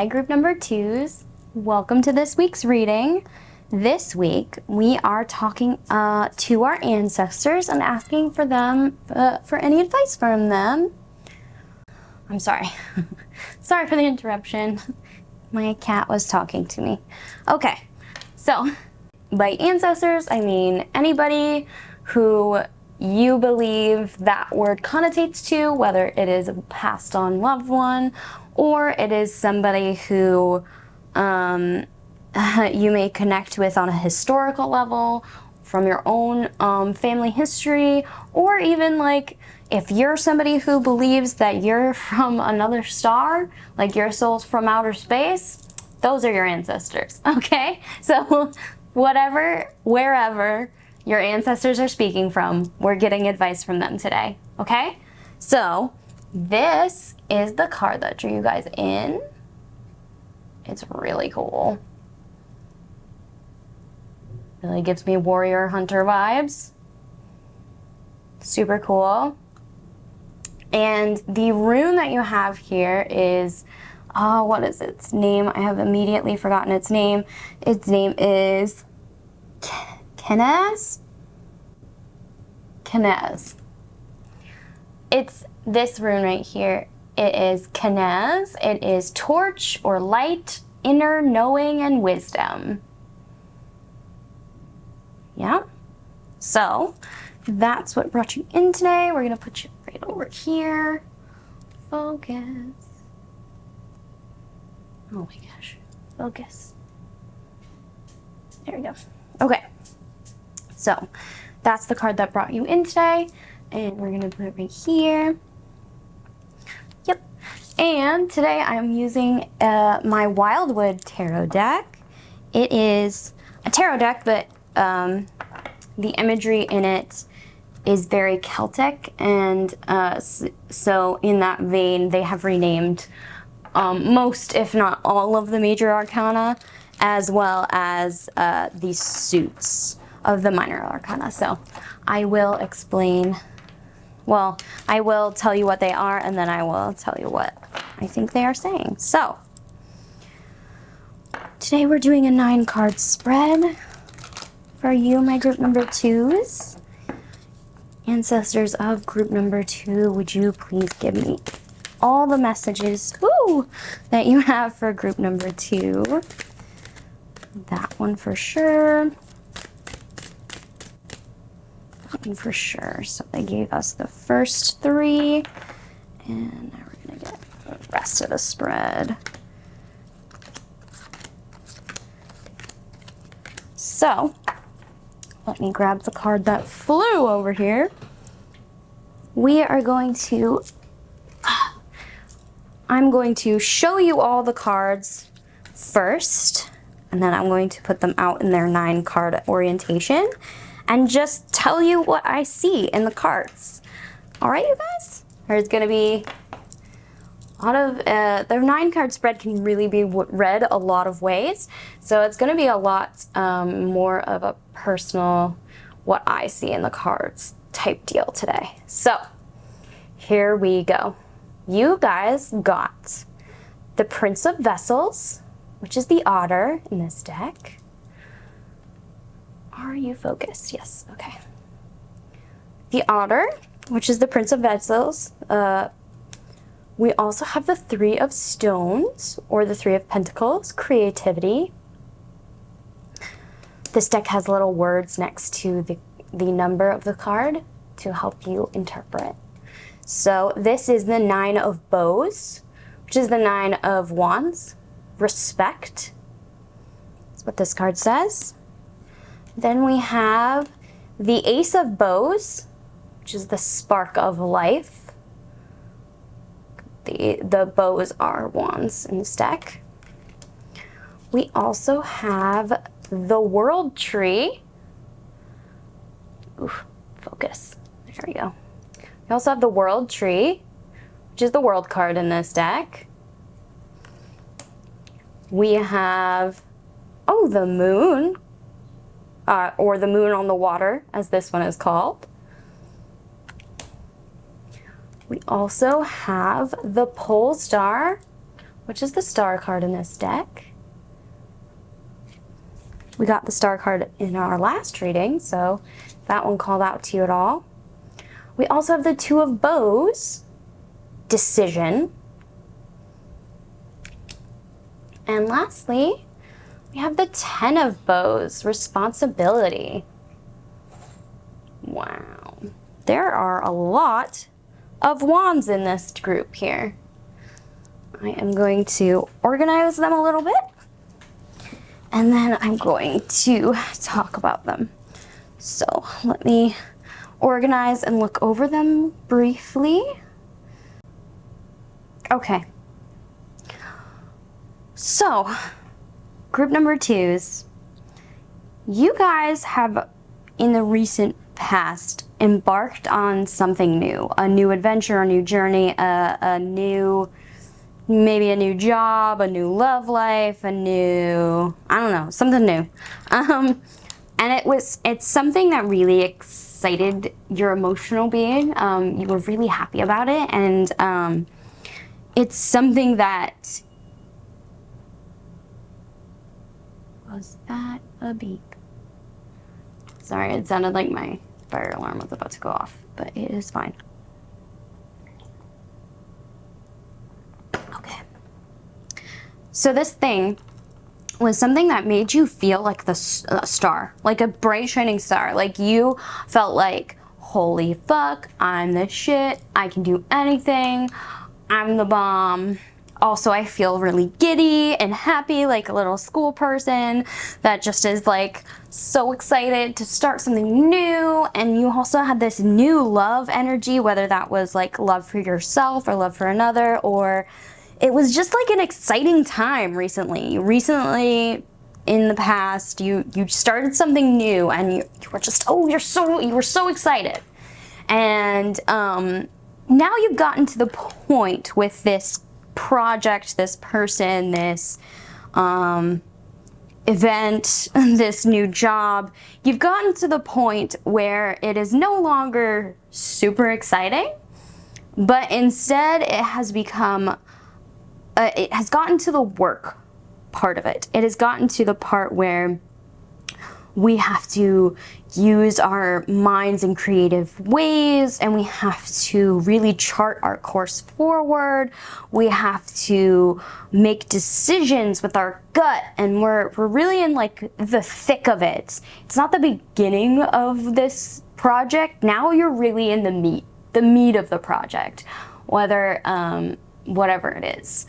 Hi, group number twos. Welcome to this week's reading. This week, we are talking to our ancestors and asking for them, for any advice from them. I'm sorry. Sorry for the interruption. My cat was talking to me. Okay, so by ancestors, I mean anybody who you believe that word connotates to, whether it is a passed on loved one or it is somebody who you may connect with on a historical level from your own family history, or even like if you're somebody who believes that you're from another star, like your soul's from outer space, those are your ancestors, okay? So whatever, wherever your ancestors are speaking from, we're getting advice from them today, okay? So this is the card that drew you guys in. It's really cool. Really gives me warrior hunter vibes. Super cool. And the rune that you have here is, what is its name? I have immediately forgotten its name. Its name is Kenaz? Kenaz. It's this rune right here. It is Kenaz. It is torch or light, inner knowing, and wisdom. Yeah. So that's what brought you in today. We're going to put you right over here. Focus. Oh my gosh. Focus. There we go. Okay. So that's the card that brought you in today. And we're going to put it right here. Yep. And today I'm using my Wildwood tarot deck. It is a tarot deck, but the imagery in it is very Celtic, and so in that vein, they have renamed most, if not all, of the major arcana, as well as the suits of the minor arcana. So I will explain, well, I will tell you what they are, and then I will tell you what I think they are saying. So today we're doing a 9-card spread for you, my group number twos. Ancestors of group number 2, would you please give me all the messages that you have for group number 2? That one for sure. That one for sure. So they gave us the first 3, and now we're going to get the rest of the spread. So let me grab the card that flew over here. We are going to, I'm going to show you all the cards first, and then I'm going to put them out in their 9-card orientation and just tell you what I see in the cards. All right, you guys? There's gonna be a lot of, their 9-card spread can really be read a lot of ways. So it's gonna be a lot more of a personal, what I see in the cards type deal today. So here we go. You guys got the Prince of Vessels, which is the otter in this deck. Are you focused? Yes, okay. The otter, which is the Prince of Vessels. We also have the 3 of Stones, or the 3 of Pentacles, creativity. This deck has little words next to the number of the card to help you interpret. So this is the 9 of Bows, which is the 9 of Wands, respect. That's what this card says. Then we have the Ace of Bows, which is the spark of life. The bows are wands in this deck. We also have the World Tree. Oof, focus. There we go. We also have the World Tree, which is the World card in this deck. We have, the Moon, or the Moon on the Water, as this one is called. We also have the Pole Star, which is the star card in this deck. We got the star card in our last reading, so that one called out to you at all. We also have the Two of Bows, decision. And lastly, we have the Ten of Bows, responsibility. Wow. There are a lot of wands in this group here. I am going to organize them a little bit, and then I'm going to talk about them. So let me organize and look over them briefly. Okay. So, group number 2s, you guys have, in the recent past, embarked on something new, a new adventure, a new journey, maybe a new job, a new love life, I don't know, something new. And it's something that really excited your emotional being. You were really happy about it, and it's something that, was that a beep? Sorry, it sounded like my fire alarm was about to go off, but it is fine. Okay. So this thing was something that made you feel like the star, like a bright shining star. Like you felt like, holy fuck, I'm the shit, I can do anything, I'm the bomb. Also, I feel really giddy and happy, like a little school person that just is like so excited to start something new. And you also had this new love energy, whether that was like love for yourself or love for another, or it was just like an exciting time recently. Recently, in the past, you started something new, and you were just, you were so excited. And now you've gotten to the point with this project, this person, this event, this new job. You've gotten to the point where it is no longer super exciting, but instead it has become, it has gotten to the work part of it. It has gotten to the part where we have to use our minds in creative ways, and we have to really chart our course forward. We have to make decisions with our gut, and we're really in like the thick of it. It's not the beginning of this project. Now you're really in the meat of the project, whether whatever it is.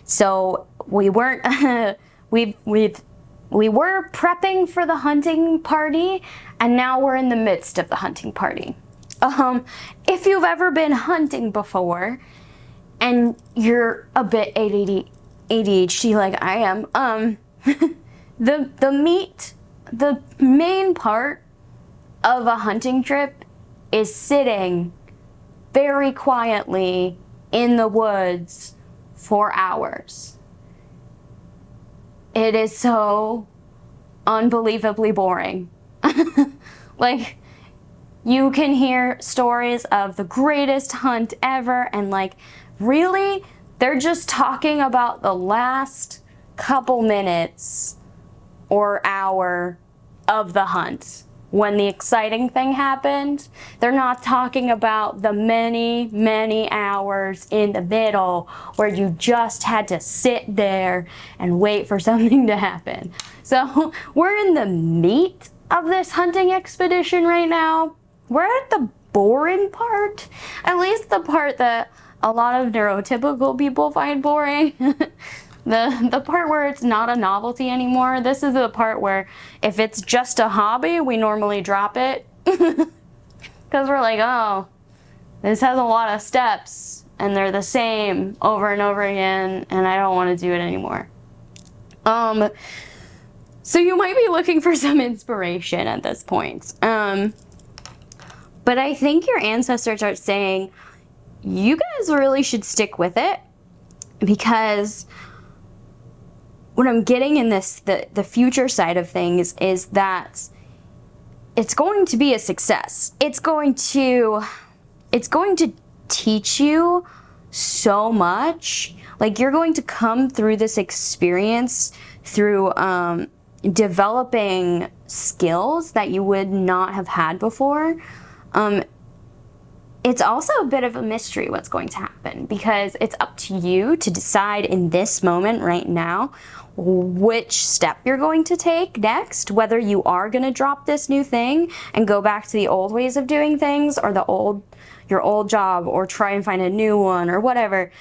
So we weren't we were prepping for the hunting party, and now we're in the midst of the hunting party. If you've ever been hunting before, and you're a bit ADHD like I am, the main part of a hunting trip is sitting very quietly in the woods for hours. It is so unbelievably boring. Like, you can hear stories of the greatest hunt ever, and like, really, they're just talking about the last couple minutes or hour of the hunt. When the exciting thing happened, they're not talking about the many, many hours in the middle where you just had to sit there and wait for something to happen. So we're in the meat of this hunting expedition right now. We're at the boring part, at least the part that a lot of neurotypical people find boring. The part where it's not a novelty anymore. This is the part where if it's just a hobby, we normally drop it. Because we're like, oh, this has a lot of steps and they're the same over and over again, and I don't want to do it anymore. So you might be looking for some inspiration at this point. But I think your ancestors are saying, you guys really should stick with it, because what I'm getting in this, the future side of things, is that it's going to be a success. It's going to teach you so much. Like, you're going to come through this experience through developing skills that you would not have had before. It's also a bit of a mystery what's going to happen, because it's up to you to decide in this moment right now which step you're going to take next, whether you are going to drop this new thing and go back to the old ways of doing things, or your old job, or try and find a new one, or whatever.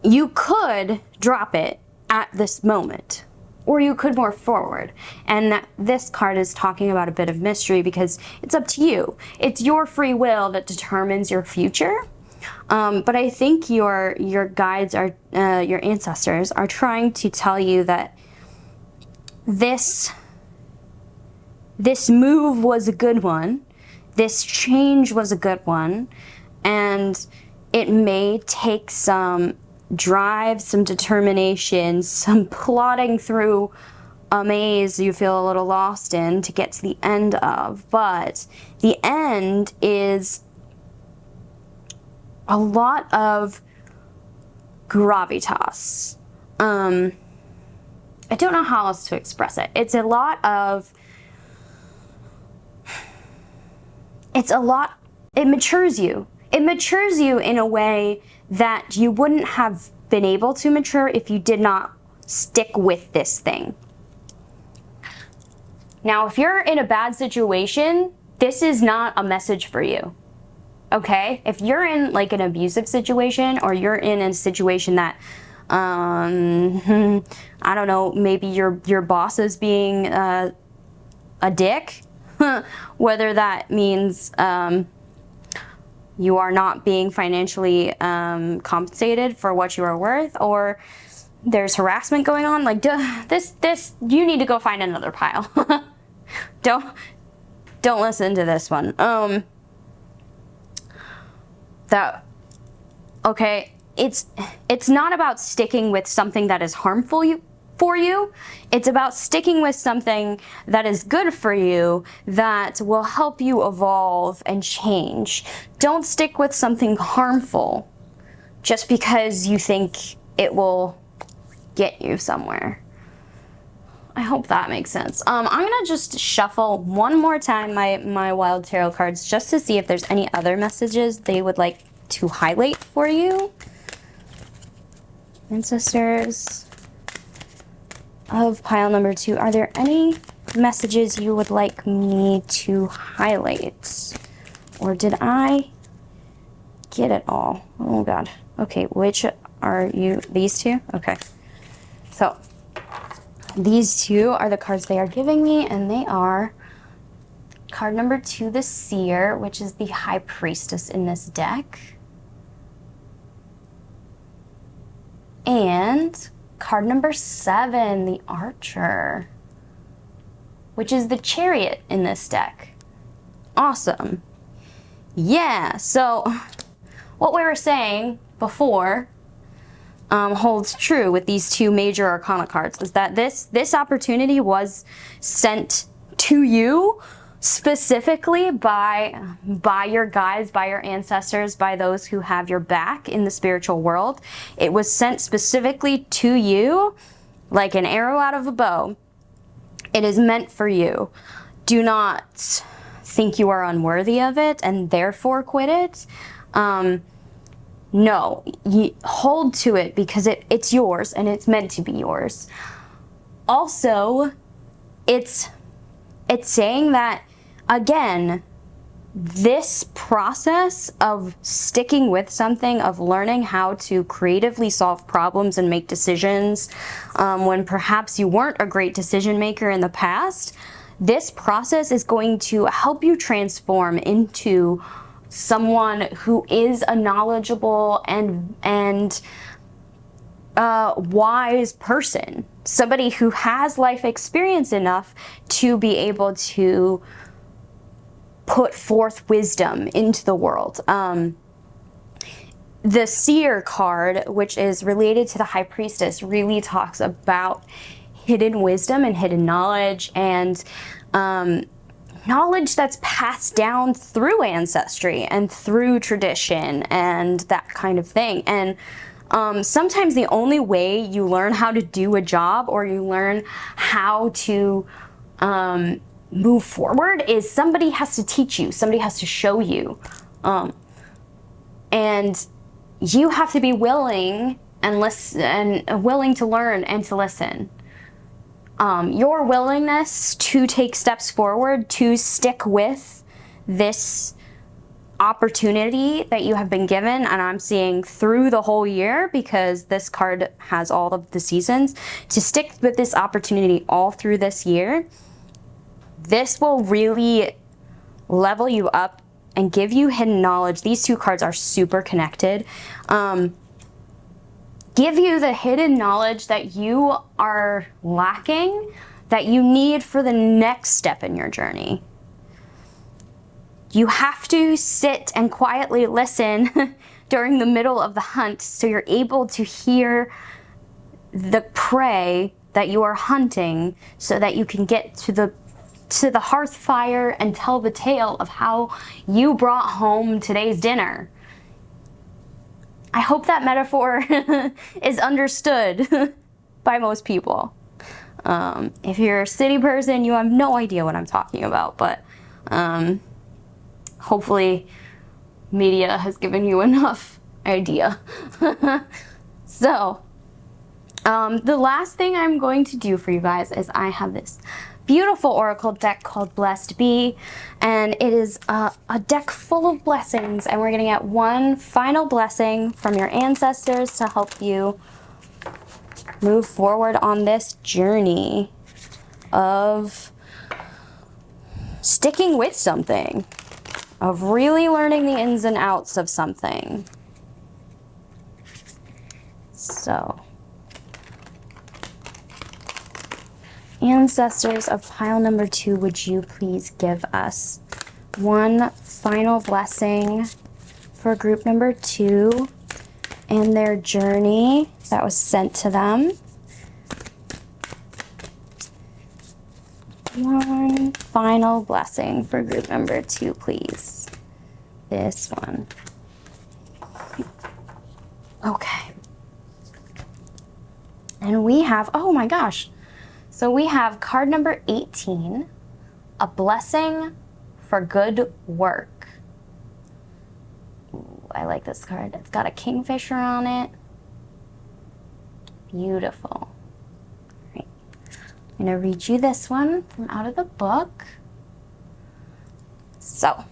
You could drop it at this moment, or you could move forward. And this card is talking about a bit of mystery, because it's up to you. It's your free will that determines your future. But I think your guides are, your ancestors are trying to tell you that this move was a good one. This change was a good one. And it may take some drive, some determination, some plodding through a maze you feel a little lost in to get to the end of. But the end is a lot of gravitas. I don't know how else to express it. It's a lot, it matures you. It matures you in a way that you wouldn't have been able to mature if you did not stick with this thing. Now, if you're in a bad situation, this is not a message for you. Okay? If you're in like an abusive situation, or you're in a situation that, I don't know, maybe your boss is being a dick, whether that means you are not being financially compensated for what you are worth, or there's harassment going on, like this you need to go find another pile. Don't listen to this one. Okay, it's not about sticking with something that is harmful for you. It's about sticking with something that is good for you, that will help you evolve and change. Don't stick with something harmful just because you think it will get you somewhere. I hope that makes sense. I'm gonna just shuffle one more time my wild tarot cards, just to see if there's any other messages they would like to highlight for you. Ancestors of pile number 2, are there any messages you would like me to highlight? Or did I get it all? Oh God. Okay, which are you? These two? Okay. So these two are the cards they are giving me, and they are card number 2, the Seer, which is the High Priestess in this deck. And card number 7, the Archer, which is the Chariot in this deck. Awesome. Yeah, so what we were saying before holds true with these 2 major arcana cards, is that this opportunity was sent to you specifically by your guides, by your ancestors, by those who have your back in the spiritual world. It was sent specifically to you like an arrow out of a bow. It is meant for you. Do not think you are unworthy of it and therefore quit it. No, hold to it, because it's yours and it's meant to be yours. Also, it's saying that, again, this process of sticking with something, of learning how to creatively solve problems and make decisions when perhaps you weren't a great decision maker in the past, this process is going to help you transform into someone who is a knowledgeable and wise person, somebody who has life experience enough to be able to put forth wisdom into the world. The Seer card, which is related to the High Priestess, really talks about hidden wisdom and hidden knowledge, and knowledge that's passed down through ancestry and through tradition and that kind of thing. And sometimes the only way you learn how to do a job or you learn how to move forward is somebody has to teach you, somebody has to show you. And you have to be willing and listen, and willing to learn and to listen. Your willingness to take steps forward, to stick with this opportunity that you have been given, and I'm seeing through the whole year because this card has all of the seasons, to stick with this opportunity all through this year, this will really level you up and give you hidden knowledge. These two cards are super connected. Give you the hidden knowledge that you are lacking, that you need for the next step in your journey. You have to sit and quietly listen during the middle of the hunt so you're able to hear the prey that you are hunting so that you can get to the hearth fire and tell the tale of how you brought home today's dinner. I hope that metaphor is understood by most people. If you're a city person, you have no idea what I'm talking about, but hopefully media has given you enough idea. So, the last thing I'm going to do for you guys is I have this beautiful oracle deck called Blessed Be, and it is a deck full of blessings, and we're gonna get one final blessing from your ancestors to help you move forward on this journey of sticking with something, of really learning the ins and outs of something. So, ancestors of pile number 2, would you please give us one final blessing for group number 2 and their journey that was sent to them? One final blessing for group number 2, please. This one. Okay. And we have, oh my gosh. So we have card number 18, a blessing for good work. Ooh, I like this card. It's got a kingfisher on it. Beautiful. All right. I'm gonna read you this one from out of the book. So,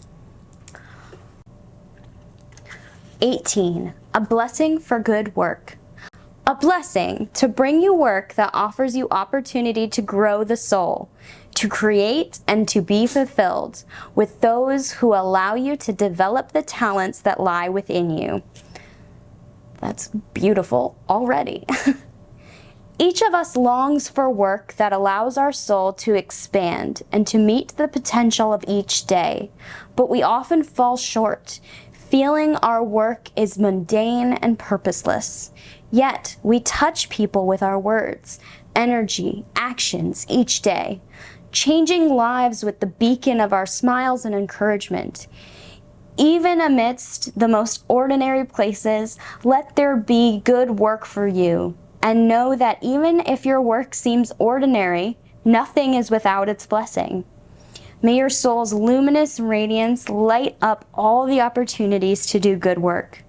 18, a blessing for good work. A blessing to bring you work that offers you opportunity to grow the soul, to create and to be fulfilled with those who allow you to develop the talents that lie within you. That's beautiful already. Each of us longs for work that allows our soul to expand and to meet the potential of each day, but we often fall short, feeling our work is mundane and purposeless. Yet, we touch people with our words, energy, actions each day, changing lives with the beacon of our smiles and encouragement. Even amidst the most ordinary places, let there be good work for you, and know that even if your work seems ordinary, nothing is without its blessing. May your soul's luminous radiance light up all the opportunities to do good work,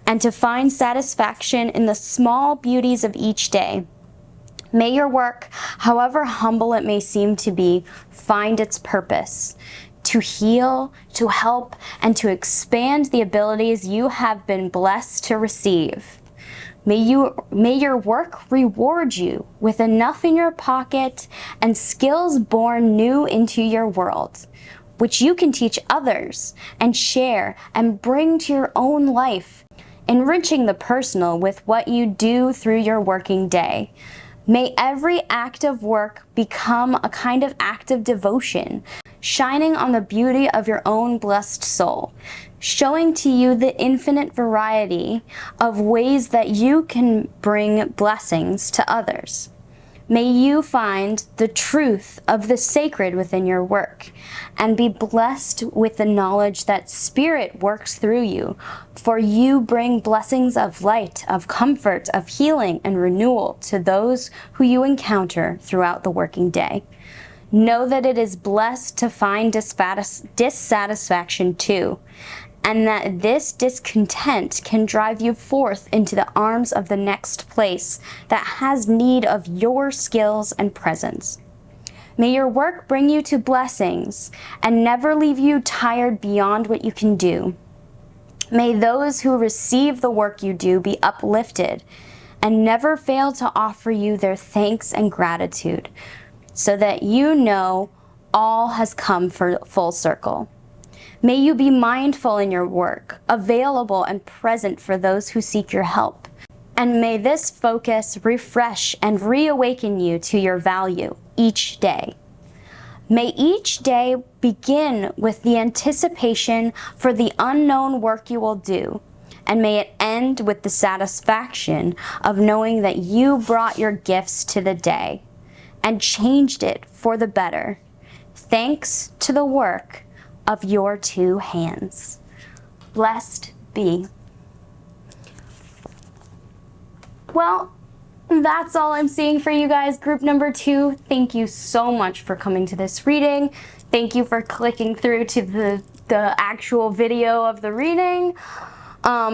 and to find satisfaction in the small beauties of each day. May your work, however humble it may seem to be, find its purpose, to heal, to help, and to expand the abilities you have been blessed to receive. May your work reward you with enough in your pocket and skills born new into your world, which you can teach others and share and bring to your own life, enriching the personal with what you do through your working day. May every act of work become a kind of act of devotion, shining on the beauty of your own blessed soul, showing to you the infinite variety of ways that you can bring blessings to others. May you find the truth of the sacred within your work and be blessed with the knowledge that Spirit works through you, for you bring blessings of light, of comfort, of healing and renewal to those who you encounter throughout the working day. Know that it is blessed to find dissatisfaction too, and that this discontent can drive you forth into the arms of the next place that has need of your skills and presence. May your work bring you to blessings and never leave you tired beyond what you can do. May those who receive the work you do be uplifted and never fail to offer you their thanks and gratitude, so that you know all has come for full circle. May you be mindful in your work, available and present for those who seek your help. And may this focus refresh and reawaken you to your value each day. May each day begin with the anticipation for the unknown work you will do, and may it end with the satisfaction of knowing that you brought your gifts to the day and changed it for the better, thanks to the work of your two hands. Blessed be. Well, that's all I'm seeing for you guys. Group number 2, thank you so much for coming to this reading. Thank you for clicking through to the actual video of the reading.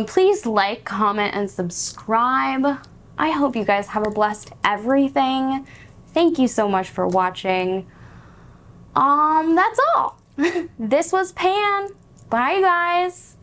Please like, comment, and subscribe. I hope you guys have a blessed everything. Thank you so much for watching. That's all. This was Pan. Bye, guys.